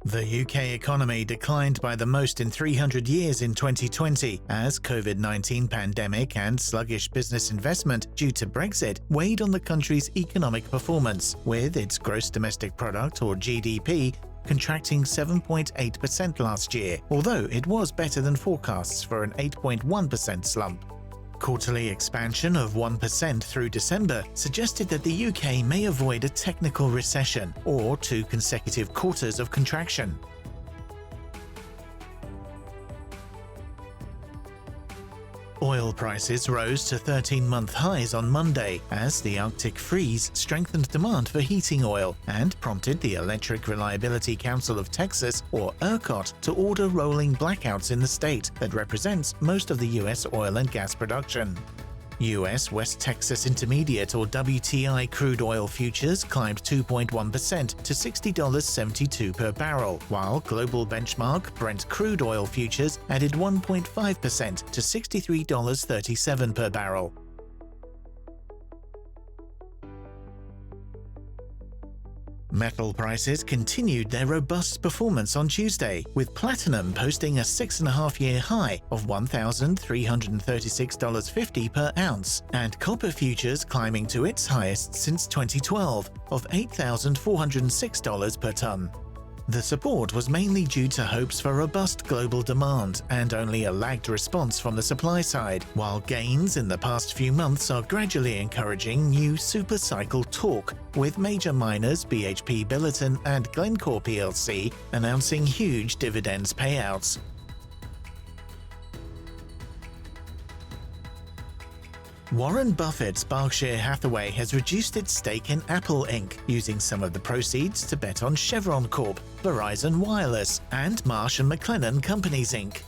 The UK economy declined by the most in 300 years in 2020 as COVID-19 pandemic and sluggish business investment due to Brexit weighed on the country's economic performance, with its gross domestic product or GDP contracting 7.8% last year, although it was better than forecasts for an 8.1% slump. Quarterly expansion of 1% through December suggested that the UK may avoid a technical recession or 2 consecutive quarters of contraction. Oil prices rose to 13-month highs on Monday as the Arctic freeze strengthened demand for heating oil and prompted the Electric Reliability Council of Texas, or ERCOT, to order rolling blackouts in the state that represents most of the US oil and gas production. US West Texas Intermediate or WTI crude oil futures climbed 2.1% to $60.72 per barrel, while global benchmark Brent crude oil futures added 1.5% to $63.37 per barrel. Metal prices continued their robust performance on Tuesday, with platinum posting a 6.5-year high of $1,336.50 per ounce, and copper futures climbing to its highest since 2012 of $8,406 per ton. The support was mainly due to hopes for robust global demand and only a lagged response from the supply side, while gains in the past few months are gradually encouraging new supercycle talk, with major miners BHP Billiton and Glencore plc announcing huge dividends payouts. Warren Buffett's Berkshire Hathaway has reduced its stake in Apple Inc., using some of the proceeds to bet on Chevron Corp., Verizon Wireless, and Marsh & McLennan Companies Inc.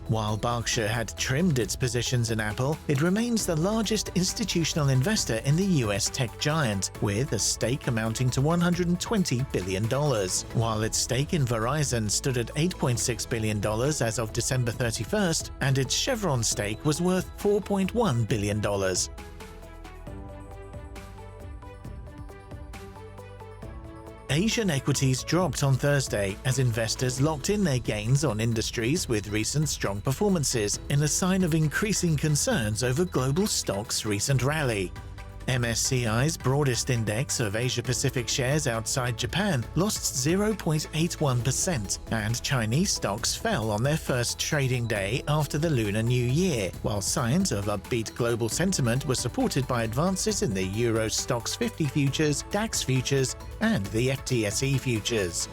While Berkshire had trimmed its positions in Apple, it remains the largest institutional investor in the US tech giant, with a stake amounting to $120 billion, while its stake in Verizon stood at $8.6 billion as of December 31st, and its Chevron stake was worth $4.1 billion. Asian equities dropped on Thursday as investors locked in their gains on industries with recent strong performances in a sign of increasing concerns over global stocks' recent rally. MSCI's broadest index of Asia-Pacific shares outside Japan lost 0.81%, and Chinese stocks fell on their first trading day after the Lunar New Year, while signs of upbeat global sentiment were supported by advances in the Euro Stoxx 50 futures, DAX futures, and the FTSE futures.